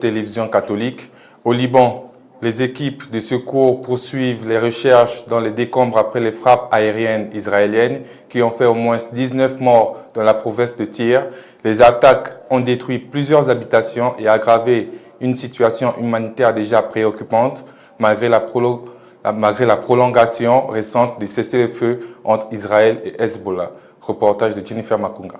Télévision catholique. Au Liban, les équipes de secours poursuivent les recherches dans les décombres après les frappes aériennes israéliennes qui ont fait au moins 19 morts dans la province de Tyr. Les attaques ont détruit plusieurs habitations et aggravé une situation humanitaire déjà préoccupante malgré la prolongation récente du cessez-le-feu entre Israël et Hezbollah. Reportage de Jennifer Makunga.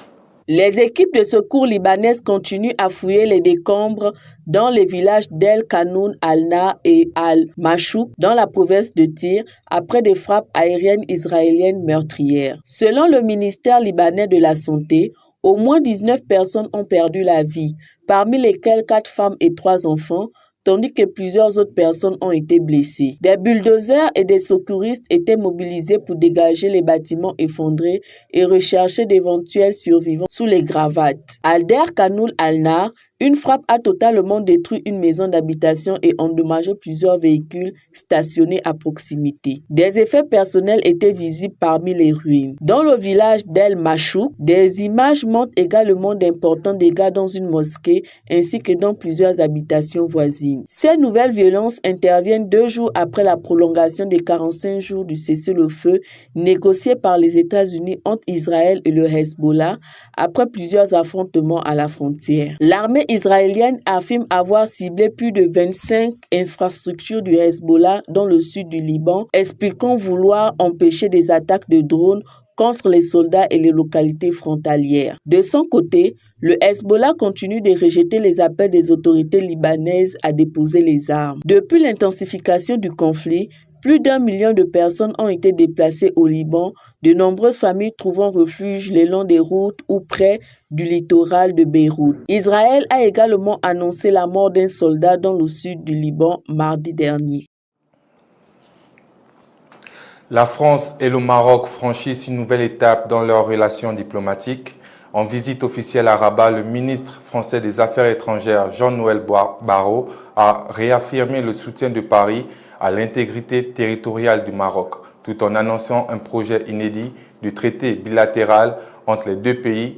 Les équipes de secours libanaises continuent à fouiller les décombres dans les villages d'El Kanoun, Al-Na et Al-Mashouk dans la province de Tyr après des frappes aériennes israéliennes meurtrières. Selon le ministère libanais de la Santé, au moins 19 personnes ont perdu la vie, parmi lesquelles 4 femmes et 3 enfants, tandis que plusieurs autres personnes ont été blessées. Des bulldozers et des secouristes étaient mobilisés pour dégager les bâtiments effondrés et rechercher d'éventuels survivants sous les gravats. Alder Kanoul Al-Nar, une frappe a totalement détruit une maison d'habitation et endommagé plusieurs véhicules stationnés à proximité. Des effets personnels étaient visibles parmi les ruines. Dans le village d'El Mashouk, des images montrent également d'importants dégâts dans une mosquée ainsi que dans plusieurs habitations voisines. Ces nouvelles violences interviennent 2 jours après la prolongation des 45 jours du cessez-le-feu négocié par les États-Unis entre Israël et le Hezbollah après plusieurs affrontements à la frontière. L'armée israélienne affirme avoir ciblé plus de 25 infrastructures du Hezbollah dans le sud du Liban, expliquant vouloir empêcher des attaques de drones contre les soldats et les localités frontalières. De son côté, le Hezbollah continue de rejeter les appels des autorités libanaises à déposer les armes. Depuis l'intensification du conflit, plus d'1 million de personnes ont été déplacées au Liban, de nombreuses familles trouvant refuge le long des routes ou près du littoral de Beyrouth. Israël a également annoncé la mort d'un soldat dans le sud du Liban mardi dernier. La France et le Maroc franchissent une nouvelle étape dans leurs relations diplomatiques. En visite officielle à Rabat, le ministre français des Affaires étrangères, Jean-Noël Barrot, a réaffirmé le soutien de Paris à l'intégrité territoriale du Maroc, tout en annonçant un projet inédit du traité bilatéral entre les deux pays,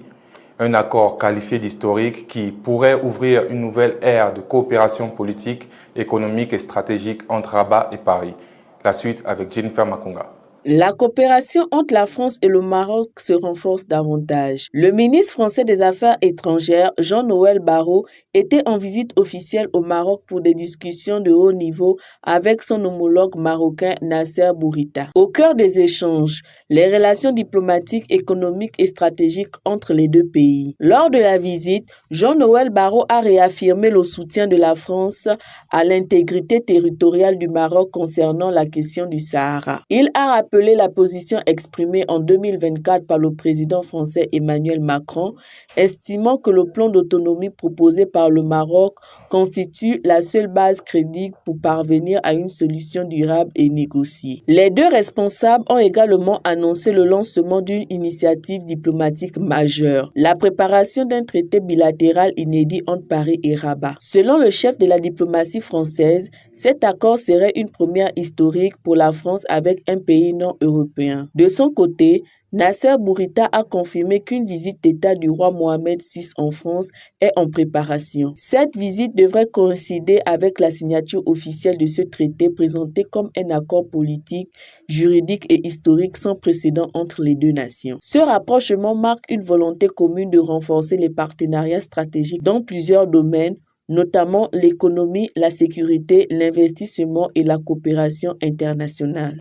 un accord qualifié d'historique qui pourrait ouvrir une nouvelle ère de coopération politique, économique et stratégique entre Rabat et Paris. La suite avec Jennifer Makunga. La coopération entre la France et le Maroc se renforce davantage. Le ministre français des Affaires étrangères, Jean-Noël Barrot, était en visite officielle au Maroc pour des discussions de haut niveau avec son homologue marocain Nasser Bourita. Au cœur des échanges, les relations diplomatiques, économiques et stratégiques entre les deux pays. Lors de la visite, Jean-Noël Barrot a réaffirmé le soutien de la France à l'intégrité territoriale du Maroc concernant la question du Sahara. Il a rappelé la position exprimée en 2024 par le président français Emmanuel Macron, estimant que le plan d'autonomie proposé par le Maroc constitue la seule base crédible pour parvenir à une solution durable et négociée. Les deux responsables ont également annoncé le lancement d'une initiative diplomatique majeure, la préparation d'un traité bilatéral inédit entre Paris et Rabat. Selon le chef de la diplomatie française, cet accord serait une première historique pour la France avec un pays non européen. De son côté, Nasser Bourita a confirmé qu'une visite d'État du roi Mohamed VI en France est en préparation. Cette visite devrait coïncider avec la signature officielle de ce traité présenté comme un accord politique, juridique et historique sans précédent entre les deux nations. Ce rapprochement marque une volonté commune de renforcer les partenariats stratégiques dans plusieurs domaines, notamment l'économie, la sécurité, l'investissement et la coopération internationale.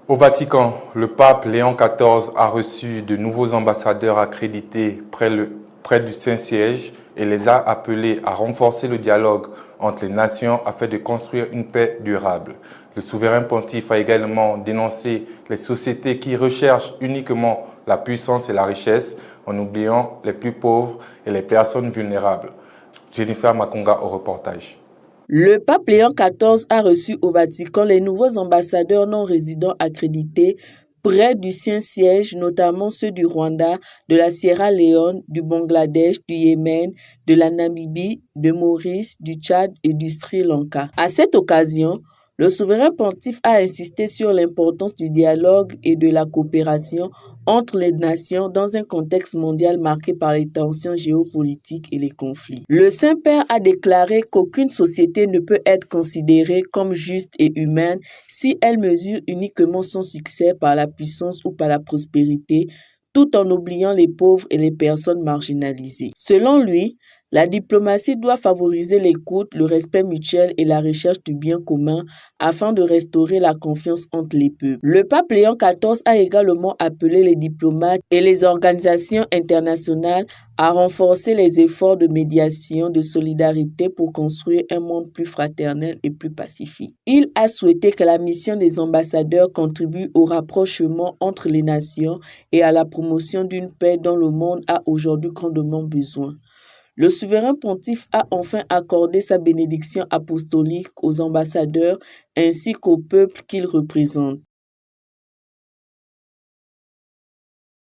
Au Vatican, le pape Léon XIV a reçu de nouveaux ambassadeurs accrédités près du Saint-Siège et les a appelés à renforcer le dialogue entre les nations afin de construire une paix durable. Le souverain pontife a également dénoncé les sociétés qui recherchent uniquement la puissance et la richesse en oubliant les plus pauvres et les personnes vulnérables. Jennifer Makunga au reportage. Le pape Léon XIV a reçu au Vatican les nouveaux ambassadeurs non résidents accrédités près du Saint-Siège, notamment ceux du Rwanda, de la Sierra Leone, du Bangladesh, du Yémen, de la Namibie, de Maurice, du Tchad et du Sri Lanka. À cette occasion, le souverain pontife a insisté sur l'importance du dialogue et de la coopération entre les nations dans un contexte mondial marqué par les tensions géopolitiques et les conflits. Le Saint-Père a déclaré qu'aucune société ne peut être considérée comme juste et humaine si elle mesure uniquement son succès par la puissance ou par la prospérité, tout en oubliant les pauvres et les personnes marginalisées. Selon lui, la diplomatie doit favoriser l'écoute, le respect mutuel et la recherche du bien commun afin de restaurer la confiance entre les peuples. Le pape Léon XIV a également appelé les diplomates et les organisations internationales à renforcer les efforts de médiation, de solidarité pour construire un monde plus fraternel et plus pacifique. Il a souhaité que la mission des ambassadeurs contribue au rapprochement entre les nations et à la promotion d'une paix dont le monde a aujourd'hui grandement besoin. Le souverain pontife a enfin accordé sa bénédiction apostolique aux ambassadeurs ainsi qu'au peuple qu'il représente.